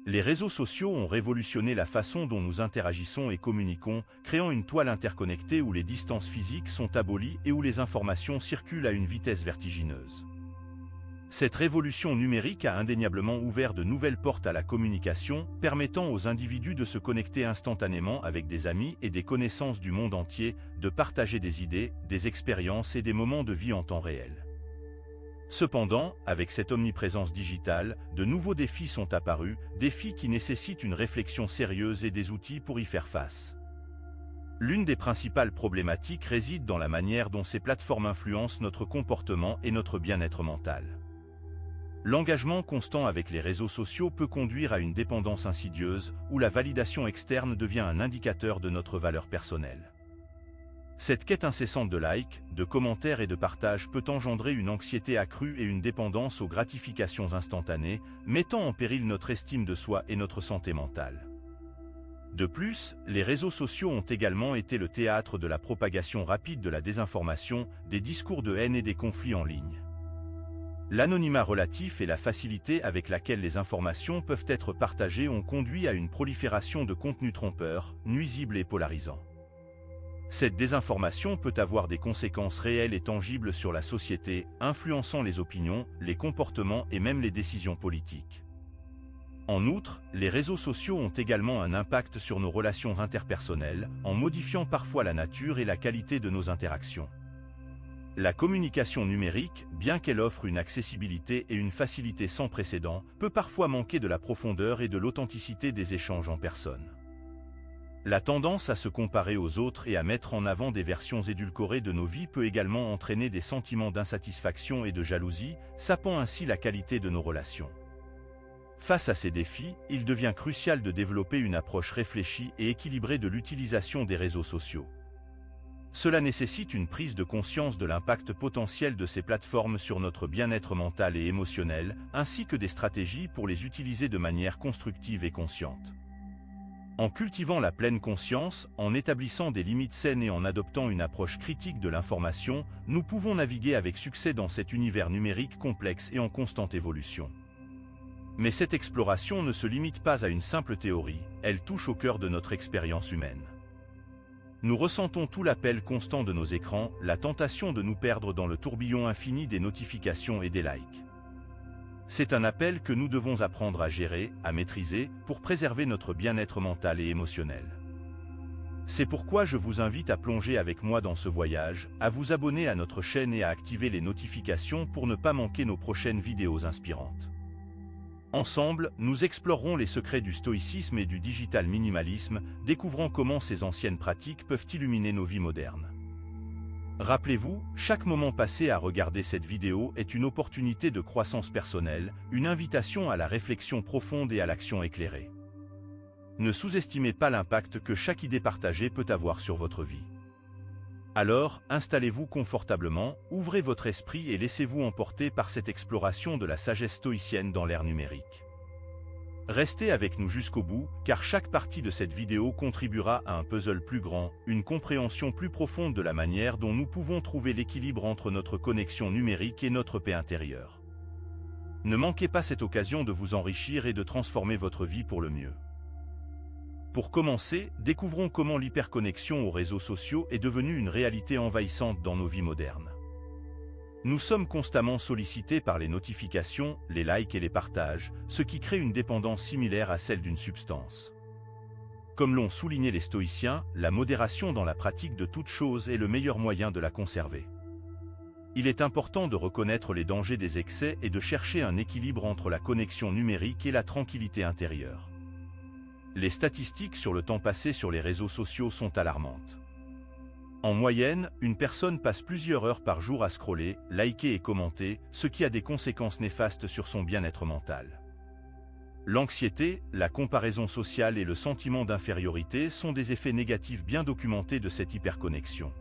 Les réseaux sociaux ont révolutionné la façon dont nous interagissons et communiquons, créant une toile interconnectée où les distances physiques sont abolies et où les informations circulent à une vitesse vertigineuse. Cette révolution numérique a indéniablement ouvert de nouvelles portes à la communication, permettant aux individus de se connecter instantanément avec des amis et des connaissances du monde entier, de partager des idées, des expériences et des moments de vie en temps réel. Cependant, avec cette omniprésence digitale, de nouveaux défis sont apparus, défis qui nécessitent une réflexion sérieuse et des outils pour y faire face. L'une des principales problématiques réside dans la manière dont ces plateformes influencent notre comportement et notre bien-être mental. L'engagement constant avec les réseaux sociaux peut conduire à une dépendance insidieuse, où la validation externe devient un indicateur de notre valeur personnelle. Cette quête incessante de likes, de commentaires et de partages peut engendrer une anxiété accrue et une dépendance aux gratifications instantanées, mettant en péril notre estime de soi et notre santé mentale. De plus, les réseaux sociaux ont également été le théâtre de la propagation rapide de la désinformation, des discours de haine et des conflits en ligne. L'anonymat relatif et la facilité avec laquelle les informations peuvent être partagées ont conduit à une prolifération de contenus trompeurs, nuisibles et polarisants. Cette désinformation peut avoir des conséquences réelles et tangibles sur la société, influençant les opinions, les comportements et même les décisions politiques. En outre, les réseaux sociaux ont également un impact sur nos relations interpersonnelles, en modifiant parfois la nature et la qualité de nos interactions. La communication numérique, bien qu'elle offre une accessibilité et une facilité sans précédent, peut parfois manquer de la profondeur et de l'authenticité des échanges en personne. La tendance à se comparer aux autres et à mettre en avant des versions édulcorées de nos vies peut également entraîner des sentiments d'insatisfaction et de jalousie, sapant ainsi la qualité de nos relations. Face à ces défis, il devient crucial de développer une approche réfléchie et équilibrée de l'utilisation des réseaux sociaux. Cela nécessite une prise de conscience de l'impact potentiel de ces plateformes sur notre bien-être mental et émotionnel, ainsi que des stratégies pour les utiliser de manière constructive et consciente. En cultivant la pleine conscience, en établissant des limites saines et en adoptant une approche critique de l'information, nous pouvons naviguer avec succès dans cet univers numérique complexe et en constante évolution. Mais cette exploration ne se limite pas à une simple théorie, elle touche au cœur de notre expérience humaine. Nous ressentons tout l'appel constant de nos écrans, la tentation de nous perdre dans le tourbillon infini des notifications et des likes. C'est un appel que nous devons apprendre à gérer, à maîtriser, pour préserver notre bien-être mental et émotionnel. C'est pourquoi je vous invite à plonger avec moi dans ce voyage, à vous abonner à notre chaîne et à activer les notifications pour ne pas manquer nos prochaines vidéos inspirantes. Ensemble, nous explorerons les secrets du stoïcisme et du digital minimalisme, découvrant comment ces anciennes pratiques peuvent illuminer nos vies modernes. Rappelez-vous, chaque moment passé à regarder cette vidéo est une opportunité de croissance personnelle, une invitation à la réflexion profonde et à l'action éclairée. Ne sous-estimez pas l'impact que chaque idée partagée peut avoir sur votre vie. Alors, installez-vous confortablement, ouvrez votre esprit et laissez-vous emporter par cette exploration de la sagesse stoïcienne dans l'ère numérique. Restez avec nous jusqu'au bout, car chaque partie de cette vidéo contribuera à un puzzle plus grand, une compréhension plus profonde de la manière dont nous pouvons trouver l'équilibre entre notre connexion numérique et notre paix intérieure. Ne manquez pas cette occasion de vous enrichir et de transformer votre vie pour le mieux. Pour commencer, découvrons comment l'hyperconnexion aux réseaux sociaux est devenue une réalité envahissante dans nos vies modernes. Nous sommes constamment sollicités par les notifications, les likes et les partages, ce qui crée une dépendance similaire à celle d'une substance. Comme l'ont souligné les stoïciens, la modération dans la pratique de toute chose est le meilleur moyen de la conserver. Il est important de reconnaître les dangers des excès et de chercher un équilibre entre la connexion numérique et la tranquillité intérieure. Les statistiques sur le temps passé sur les réseaux sociaux sont alarmantes. En moyenne, une personne passe plusieurs heures par jour à scroller, liker et commenter, ce qui a des conséquences néfastes sur son bien-être mental. L'anxiété, la comparaison sociale et le sentiment d'infériorité sont des effets négatifs bien documentés de cette hyperconnexion.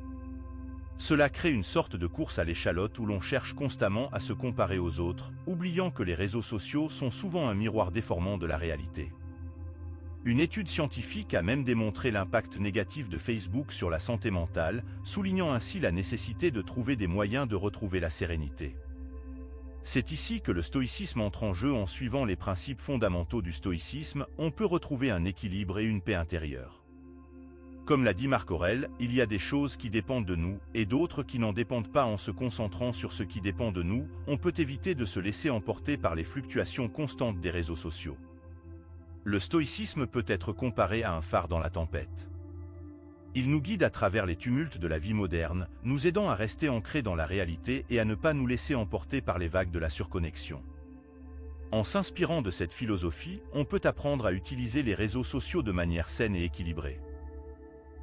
Cela crée une sorte de course à l'échalote où l'on cherche constamment à se comparer aux autres, oubliant que les réseaux sociaux sont souvent un miroir déformant de la réalité. Une étude scientifique a même démontré l'impact négatif de Facebook sur la santé mentale, soulignant ainsi la nécessité de trouver des moyens de retrouver la sérénité. C'est ici que le stoïcisme entre en jeu. En suivant les principes fondamentaux du stoïcisme, on peut retrouver un équilibre et une paix intérieure. Comme l'a dit Marc Aurèle, il y a des choses qui dépendent de nous, et d'autres qui n'en dépendent pas. En se concentrant sur ce qui dépend de nous, on peut éviter de se laisser emporter par les fluctuations constantes des réseaux sociaux. Le stoïcisme peut être comparé à un phare dans la tempête. Il nous guide à travers les tumultes de la vie moderne, nous aidant à rester ancrés dans la réalité et à ne pas nous laisser emporter par les vagues de la surconnexion. En s'inspirant de cette philosophie, on peut apprendre à utiliser les réseaux sociaux de manière saine et équilibrée.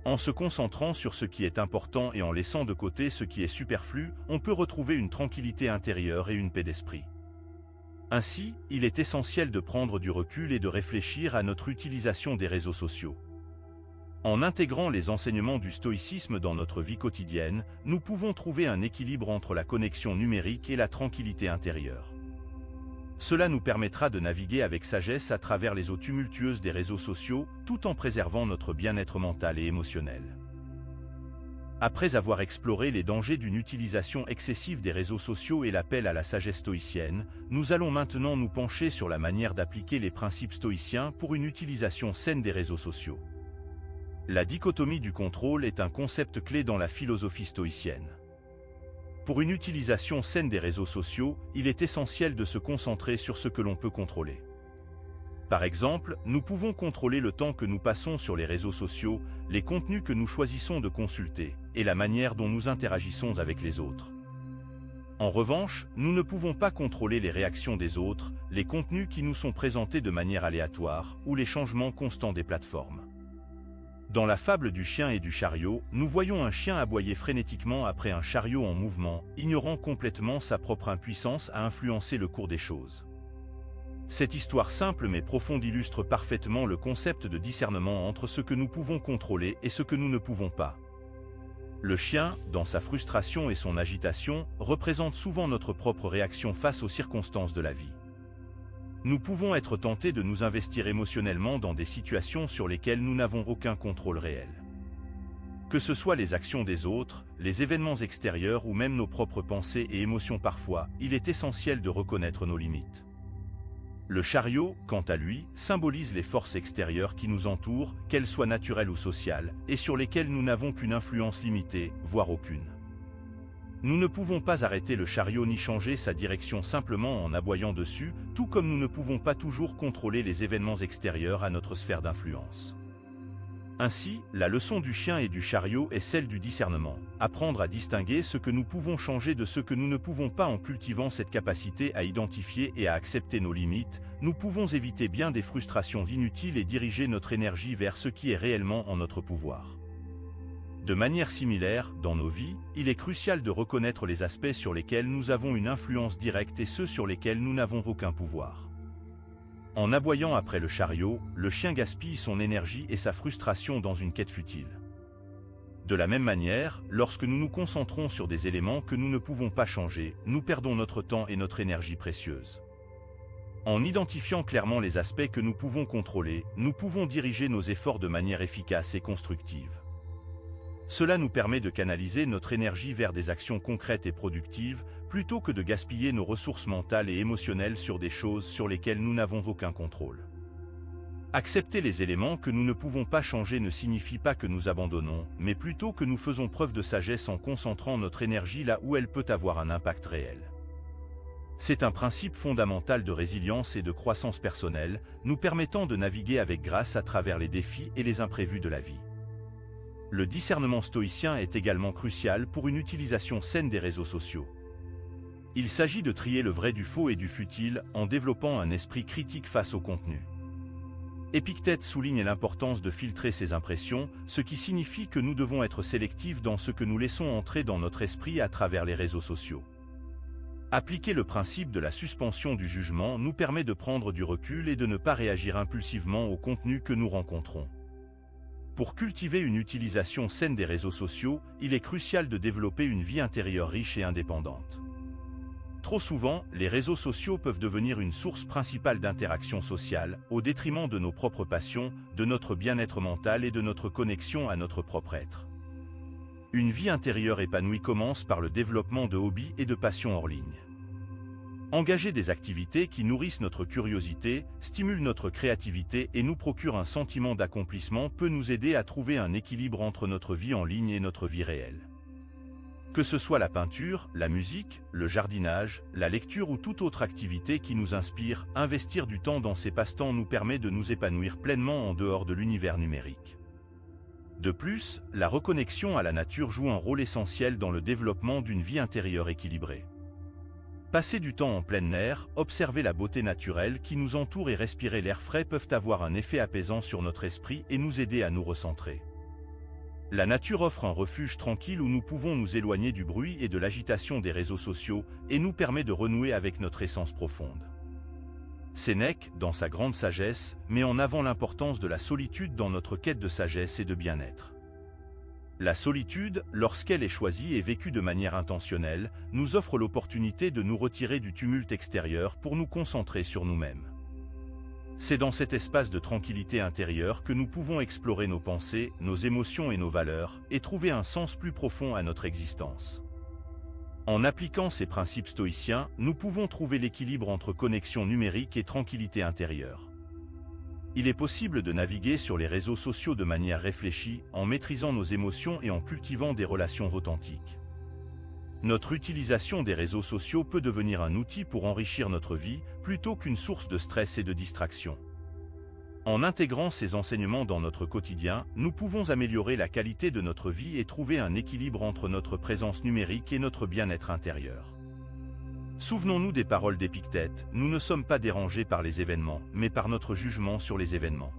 En se concentrant sur ce qui est important et en laissant de côté ce qui est superflu, on peut retrouver une tranquillité intérieure et une paix d'esprit. Ainsi, il est essentiel de prendre du recul et de réfléchir à notre utilisation des réseaux sociaux. En intégrant les enseignements du stoïcisme dans notre vie quotidienne, nous pouvons trouver un équilibre entre la connexion numérique et la tranquillité intérieure. Cela nous permettra de naviguer avec sagesse à travers les eaux tumultueuses des réseaux sociaux, tout en préservant notre bien-être mental et émotionnel. Après avoir exploré les dangers d'une utilisation excessive des réseaux sociaux et l'appel à la sagesse stoïcienne, nous allons maintenant nous pencher sur la manière d'appliquer les principes stoïciens pour une utilisation saine des réseaux sociaux. La dichotomie du contrôle est un concept clé dans la philosophie stoïcienne. Pour une utilisation saine des réseaux sociaux, il est essentiel de se concentrer sur ce que l'on peut contrôler. Par exemple, nous pouvons contrôler le temps que nous passons sur les réseaux sociaux, les contenus que nous choisissons de consulter, et la manière dont nous interagissons avec les autres. En revanche, nous ne pouvons pas contrôler les réactions des autres, les contenus qui nous sont présentés de manière aléatoire, ou les changements constants des plateformes. Dans la fable du chien et du chariot, nous voyons un chien aboyer frénétiquement après un chariot en mouvement, ignorant complètement sa propre impuissance à influencer le cours des choses. Cette histoire simple mais profonde illustre parfaitement le concept de discernement entre ce que nous pouvons contrôler et ce que nous ne pouvons pas. Le chien, dans sa frustration et son agitation, représente souvent notre propre réaction face aux circonstances de la vie. Nous pouvons être tentés de nous investir émotionnellement dans des situations sur lesquelles nous n'avons aucun contrôle réel. Que ce soit les actions des autres, les événements extérieurs ou même nos propres pensées et émotions parfois, il est essentiel de reconnaître nos limites. Le chariot, quant à lui, symbolise les forces extérieures qui nous entourent, qu'elles soient naturelles ou sociales, et sur lesquelles nous n'avons qu'une influence limitée, voire aucune. Nous ne pouvons pas arrêter le chariot ni changer sa direction simplement en aboyant dessus, tout comme nous ne pouvons pas toujours contrôler les événements extérieurs à notre sphère d'influence. Ainsi, la leçon du chien et du chariot est celle du discernement, apprendre à distinguer ce que nous pouvons changer de ce que nous ne pouvons pas. En cultivant cette capacité à identifier et à accepter nos limites, nous pouvons éviter bien des frustrations inutiles et diriger notre énergie vers ce qui est réellement en notre pouvoir. De manière similaire, dans nos vies, il est crucial de reconnaître les aspects sur lesquels nous avons une influence directe et ceux sur lesquels nous n'avons aucun pouvoir. En aboyant après le chariot, le chien gaspille son énergie et sa frustration dans une quête futile. De la même manière, lorsque nous nous concentrons sur des éléments que nous ne pouvons pas changer, nous perdons notre temps et notre énergie précieuse. En identifiant clairement les aspects que nous pouvons contrôler, nous pouvons diriger nos efforts de manière efficace et constructive. Cela nous permet de canaliser notre énergie vers des actions concrètes et productives, plutôt que de gaspiller nos ressources mentales et émotionnelles sur des choses sur lesquelles nous n'avons aucun contrôle. Accepter les éléments que nous ne pouvons pas changer ne signifie pas que nous abandonnons, mais plutôt que nous faisons preuve de sagesse en concentrant notre énergie là où elle peut avoir un impact réel. C'est un principe fondamental de résilience et de croissance personnelle, nous permettant de naviguer avec grâce à travers les défis et les imprévus de la vie. Le discernement stoïcien est également crucial pour une utilisation saine des réseaux sociaux. Il s'agit de trier le vrai du faux et du futile en développant un esprit critique face au contenu. Épictète souligne l'importance de filtrer ses impressions, ce qui signifie que nous devons être sélectifs dans ce que nous laissons entrer dans notre esprit à travers les réseaux sociaux. Appliquer le principe de la suspension du jugement nous permet de prendre du recul et de ne pas réagir impulsivement au contenu que nous rencontrons. Pour cultiver une utilisation saine des réseaux sociaux, il est crucial de développer une vie intérieure riche et indépendante. Trop souvent, les réseaux sociaux peuvent devenir une source principale d'interaction sociale, au détriment de nos propres passions, de notre bien-être mental et de notre connexion à notre propre être. Une vie intérieure épanouie commence par le développement de hobbies et de passions hors ligne. Engager des activités qui nourrissent notre curiosité, stimulent notre créativité et nous procurent un sentiment d'accomplissement peut nous aider à trouver un équilibre entre notre vie en ligne et notre vie réelle. Que ce soit la peinture, la musique, le jardinage, la lecture ou toute autre activité qui nous inspire, investir du temps dans ces passe-temps nous permet de nous épanouir pleinement en dehors de l'univers numérique. De plus, la reconnexion à la nature joue un rôle essentiel dans le développement d'une vie intérieure équilibrée. Passer du temps en plein air, observer la beauté naturelle qui nous entoure et respirer l'air frais peuvent avoir un effet apaisant sur notre esprit et nous aider à nous recentrer. La nature offre un refuge tranquille où nous pouvons nous éloigner du bruit et de l'agitation des réseaux sociaux et nous permet de renouer avec notre essence profonde. Sénèque, dans sa grande sagesse, met en avant l'importance de la solitude dans notre quête de sagesse et de bien-être. La solitude, lorsqu'elle est choisie et vécue de manière intentionnelle, nous offre l'opportunité de nous retirer du tumulte extérieur pour nous concentrer sur nous-mêmes. C'est dans cet espace de tranquillité intérieure que nous pouvons explorer nos pensées, nos émotions et nos valeurs, et trouver un sens plus profond à notre existence. En appliquant ces principes stoïciens, nous pouvons trouver l'équilibre entre connexion numérique et tranquillité intérieure. Il est possible de naviguer sur les réseaux sociaux de manière réfléchie, en maîtrisant nos émotions et en cultivant des relations authentiques. Notre utilisation des réseaux sociaux peut devenir un outil pour enrichir notre vie, plutôt qu'une source de stress et de distraction. En intégrant ces enseignements dans notre quotidien, nous pouvons améliorer la qualité de notre vie et trouver un équilibre entre notre présence numérique et notre bien-être intérieur. Souvenons-nous des paroles d'Épictète, nous ne sommes pas dérangés par les événements, mais par notre jugement sur les événements.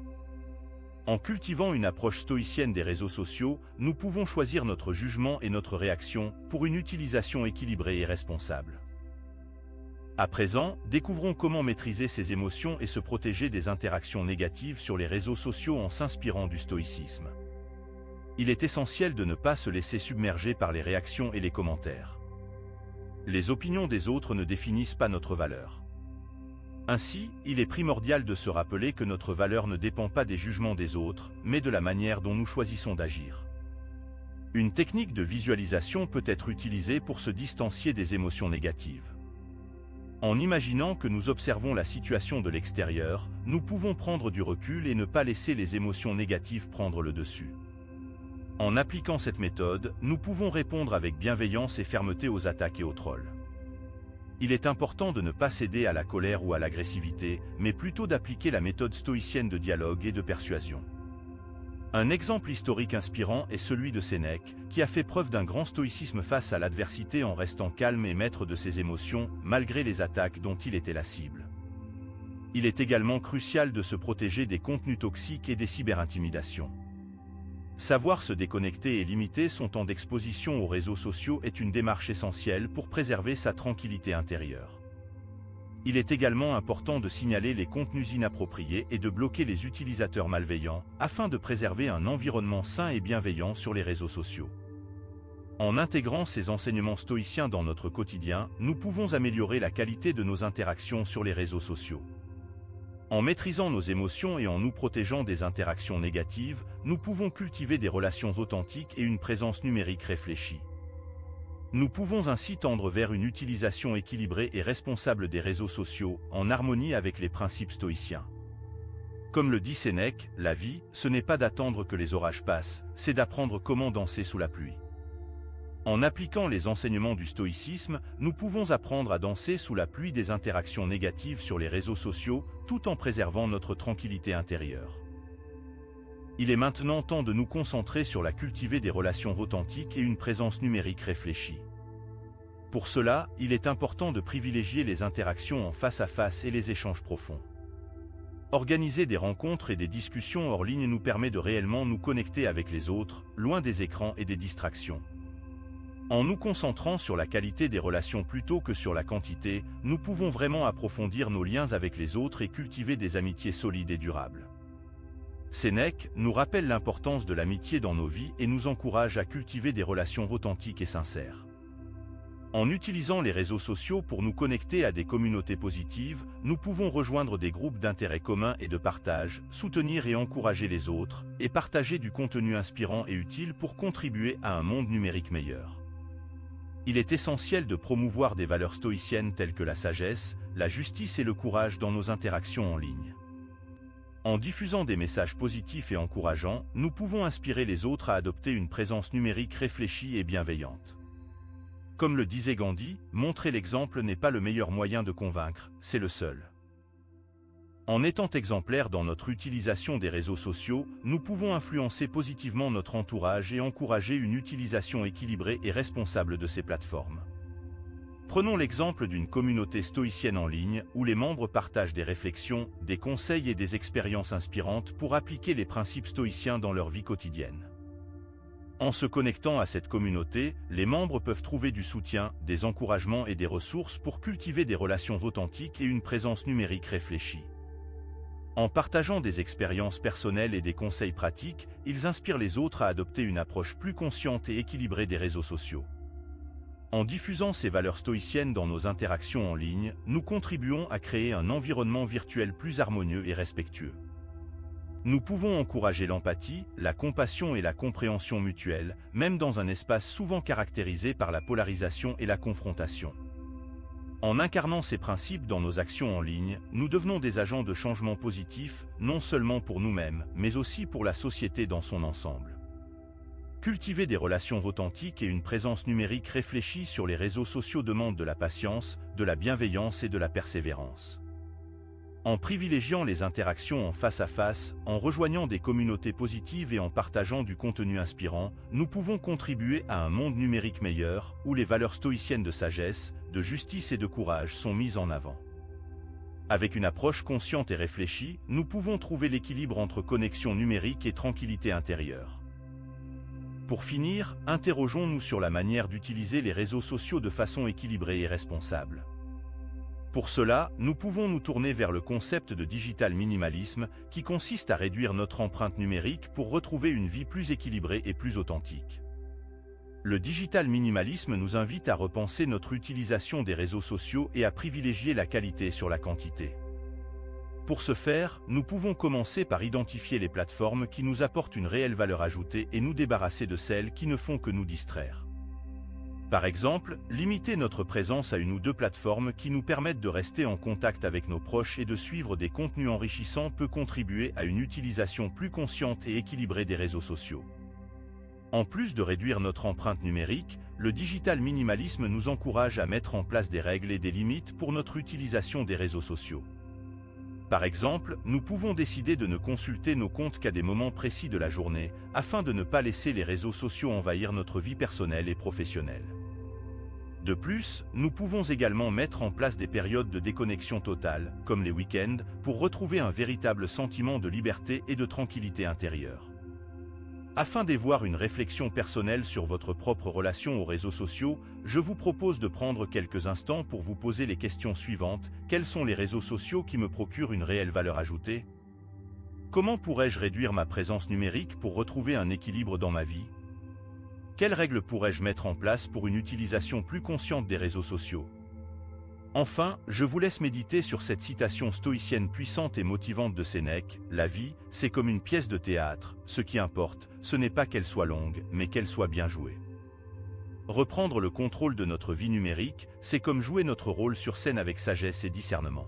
En cultivant une approche stoïcienne des réseaux sociaux, nous pouvons choisir notre jugement et notre réaction pour une utilisation équilibrée et responsable. À présent, découvrons comment maîtriser ses émotions et se protéger des interactions négatives sur les réseaux sociaux en s'inspirant du stoïcisme. Il est essentiel de ne pas se laisser submerger par les réactions et les commentaires. Les opinions des autres ne définissent pas notre valeur. Ainsi, il est primordial de se rappeler que notre valeur ne dépend pas des jugements des autres, mais de la manière dont nous choisissons d'agir. Une technique de visualisation peut être utilisée pour se distancier des émotions négatives. En imaginant que nous observons la situation de l'extérieur, nous pouvons prendre du recul et ne pas laisser les émotions négatives prendre le dessus. En appliquant cette méthode, nous pouvons répondre avec bienveillance et fermeté aux attaques et aux trolls. Il est important de ne pas céder à la colère ou à l'agressivité, mais plutôt d'appliquer la méthode stoïcienne de dialogue et de persuasion. Un exemple historique inspirant est celui de Sénèque, qui a fait preuve d'un grand stoïcisme face à l'adversité en restant calme et maître de ses émotions, malgré les attaques dont il était la cible. Il est également crucial de se protéger des contenus toxiques et des cyberintimidations. Savoir se déconnecter et limiter son temps d'exposition aux réseaux sociaux est une démarche essentielle pour préserver sa tranquillité intérieure. Il est également important de signaler les contenus inappropriés et de bloquer les utilisateurs malveillants, afin de préserver un environnement sain et bienveillant sur les réseaux sociaux. En intégrant ces enseignements stoïciens dans notre quotidien, nous pouvons améliorer la qualité de nos interactions sur les réseaux sociaux. En maîtrisant nos émotions et en nous protégeant des interactions négatives, nous pouvons cultiver des relations authentiques et une présence numérique réfléchie. Nous pouvons ainsi tendre vers une utilisation équilibrée et responsable des réseaux sociaux, en harmonie avec les principes stoïciens. Comme le dit Sénèque, la vie, ce n'est pas d'attendre que les orages passent, c'est d'apprendre comment danser sous la pluie. En appliquant les enseignements du stoïcisme, nous pouvons apprendre à danser sous la pluie des interactions négatives sur les réseaux sociaux, tout en préservant notre tranquillité intérieure. Il est maintenant temps de nous concentrer sur la cultiver des relations authentiques et une présence numérique réfléchie. Pour cela, il est important de privilégier les interactions en face à face et les échanges profonds. Organiser des rencontres et des discussions hors ligne nous permet de réellement nous connecter avec les autres, loin des écrans et des distractions. En nous concentrant sur la qualité des relations plutôt que sur la quantité, nous pouvons vraiment approfondir nos liens avec les autres et cultiver des amitiés solides et durables. Sénèque nous rappelle l'importance de l'amitié dans nos vies et nous encourage à cultiver des relations authentiques et sincères. En utilisant les réseaux sociaux pour nous connecter à des communautés positives, nous pouvons rejoindre des groupes d'intérêts communs et de partage, soutenir et encourager les autres, et partager du contenu inspirant et utile pour contribuer à un monde numérique meilleur. Il est essentiel de promouvoir des valeurs stoïciennes telles que la sagesse, la justice et le courage dans nos interactions en ligne. En diffusant des messages positifs et encourageants, nous pouvons inspirer les autres à adopter une présence numérique réfléchie et bienveillante. Comme le disait Gandhi, montrer l'exemple n'est pas le meilleur moyen de convaincre, c'est le seul. En étant exemplaires dans notre utilisation des réseaux sociaux, nous pouvons influencer positivement notre entourage et encourager une utilisation équilibrée et responsable de ces plateformes. Prenons l'exemple d'une communauté stoïcienne en ligne où les membres partagent des réflexions, des conseils et des expériences inspirantes pour appliquer les principes stoïciens dans leur vie quotidienne. En se connectant à cette communauté, les membres peuvent trouver du soutien, des encouragements et des ressources pour cultiver des relations authentiques et une présence numérique réfléchie. En partageant des expériences personnelles et des conseils pratiques, ils inspirent les autres à adopter une approche plus consciente et équilibrée des réseaux sociaux. En diffusant ces valeurs stoïciennes dans nos interactions en ligne, nous contribuons à créer un environnement virtuel plus harmonieux et respectueux. Nous pouvons encourager l'empathie, la compassion et la compréhension mutuelle, même dans un espace souvent caractérisé par la polarisation et la confrontation. En incarnant ces principes dans nos actions en ligne, nous devenons des agents de changement positif, non seulement pour nous-mêmes, mais aussi pour la société dans son ensemble. Cultiver des relations authentiques et une présence numérique réfléchie sur les réseaux sociaux demande de la patience, de la bienveillance et de la persévérance. En privilégiant les interactions en face à face, en rejoignant des communautés positives et en partageant du contenu inspirant, nous pouvons contribuer à un monde numérique meilleur, où les valeurs stoïciennes de sagesse, de justice et de courage sont mises en avant. Avec une approche consciente et réfléchie, nous pouvons trouver l'équilibre entre connexion numérique et tranquillité intérieure. Pour finir, interrogeons-nous sur la manière d'utiliser les réseaux sociaux de façon équilibrée et responsable. Pour cela, nous pouvons nous tourner vers le concept de digital minimalisme, qui consiste à réduire notre empreinte numérique pour retrouver une vie plus équilibrée et plus authentique. Le digital minimalisme nous invite à repenser notre utilisation des réseaux sociaux et à privilégier la qualité sur la quantité. Pour ce faire, nous pouvons commencer par identifier les plateformes qui nous apportent une réelle valeur ajoutée et nous débarrasser de celles qui ne font que nous distraire. Par exemple, limiter notre présence à une ou deux plateformes qui nous permettent de rester en contact avec nos proches et de suivre des contenus enrichissants peut contribuer à une utilisation plus consciente et équilibrée des réseaux sociaux. En plus de réduire notre empreinte numérique, le digital minimalisme nous encourage à mettre en place des règles et des limites pour notre utilisation des réseaux sociaux. Par exemple, nous pouvons décider de ne consulter nos comptes qu'à des moments précis de la journée, afin de ne pas laisser les réseaux sociaux envahir notre vie personnelle et professionnelle. De plus, nous pouvons également mettre en place des périodes de déconnexion totale, comme les week-ends, pour retrouver un véritable sentiment de liberté et de tranquillité intérieure. Afin d'avoir une réflexion personnelle sur votre propre relation aux réseaux sociaux, je vous propose de prendre quelques instants pour vous poser les questions suivantes. Quels sont les réseaux sociaux qui me procurent une réelle valeur ajoutée? Comment pourrais-je réduire ma présence numérique pour retrouver un équilibre dans ma vie? Quelles règles pourrais-je mettre en place pour une utilisation plus consciente des réseaux sociaux? Enfin, je vous laisse méditer sur cette citation stoïcienne puissante et motivante de Sénèque: la vie, c'est comme une pièce de théâtre, ce qui importe, ce n'est pas qu'elle soit longue, mais qu'elle soit bien jouée. Reprendre le contrôle de notre vie numérique, c'est comme jouer notre rôle sur scène avec sagesse et discernement.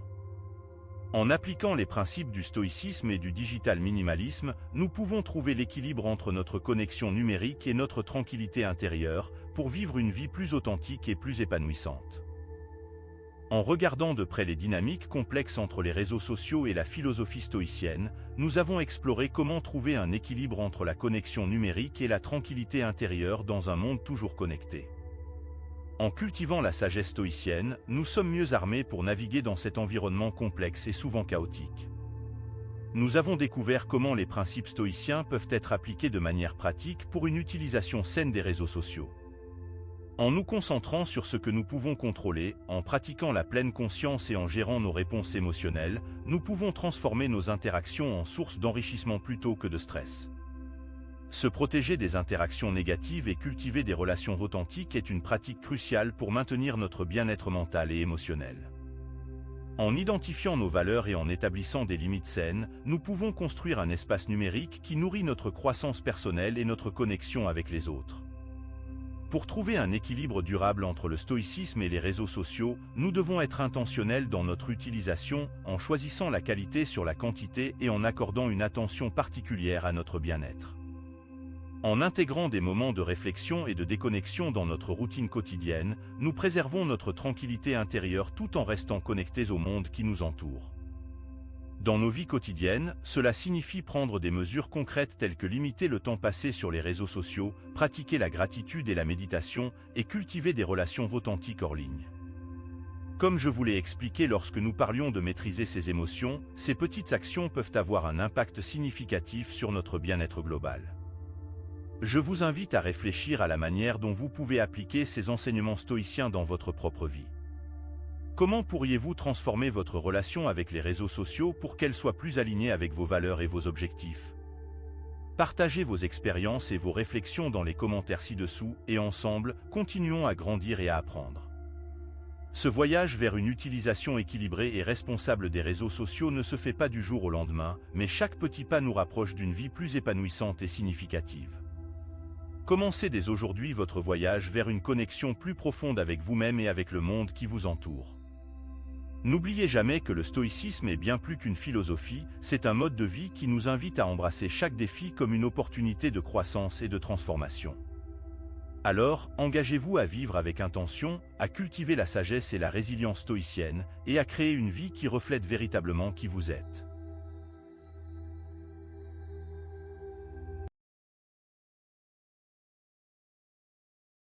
En appliquant les principes du stoïcisme et du digital minimalisme, nous pouvons trouver l'équilibre entre notre connexion numérique et notre tranquillité intérieure pour vivre une vie plus authentique et plus épanouissante. En regardant de près les dynamiques complexes entre les réseaux sociaux et la philosophie stoïcienne, nous avons exploré comment trouver un équilibre entre la connexion numérique et la tranquillité intérieure dans un monde toujours connecté. En cultivant la sagesse stoïcienne, nous sommes mieux armés pour naviguer dans cet environnement complexe et souvent chaotique. Nous avons découvert comment les principes stoïciens peuvent être appliqués de manière pratique pour une utilisation saine des réseaux sociaux. En nous concentrant sur ce que nous pouvons contrôler, en pratiquant la pleine conscience et en gérant nos réponses émotionnelles, nous pouvons transformer nos interactions en source d'enrichissement plutôt que de stress. Se protéger des interactions négatives et cultiver des relations authentiques est une pratique cruciale pour maintenir notre bien-être mental et émotionnel. En identifiant nos valeurs et en établissant des limites saines, nous pouvons construire un espace numérique qui nourrit notre croissance personnelle et notre connexion avec les autres. Pour trouver un équilibre durable entre le stoïcisme et les réseaux sociaux, nous devons être intentionnels dans notre utilisation, en choisissant la qualité sur la quantité et en accordant une attention particulière à notre bien-être. En intégrant des moments de réflexion et de déconnexion dans notre routine quotidienne, nous préservons notre tranquillité intérieure tout en restant connectés au monde qui nous entoure. Dans nos vies quotidiennes, cela signifie prendre des mesures concrètes telles que limiter le temps passé sur les réseaux sociaux, pratiquer la gratitude et la méditation, et cultiver des relations authentiques hors ligne. Comme je vous l'ai expliqué lorsque nous parlions de maîtriser ses émotions, ces petites actions peuvent avoir un impact significatif sur notre bien-être global. Je vous invite à réfléchir à la manière dont vous pouvez appliquer ces enseignements stoïciens dans votre propre vie. Comment pourriez-vous transformer votre relation avec les réseaux sociaux pour qu'elle soit plus alignée avec vos valeurs et vos objectifs? Partagez vos expériences et vos réflexions dans les commentaires ci-dessous et ensemble, continuons à grandir et à apprendre. Ce voyage vers une utilisation équilibrée et responsable des réseaux sociaux ne se fait pas du jour au lendemain, mais chaque petit pas nous rapproche d'une vie plus épanouissante et significative. Commencez dès aujourd'hui votre voyage vers une connexion plus profonde avec vous-même et avec le monde qui vous entoure. N'oubliez jamais que le stoïcisme est bien plus qu'une philosophie, c'est un mode de vie qui nous invite à embrasser chaque défi comme une opportunité de croissance et de transformation. Alors, engagez-vous à vivre avec intention, à cultiver la sagesse et la résilience stoïcienne, et à créer une vie qui reflète véritablement qui vous êtes.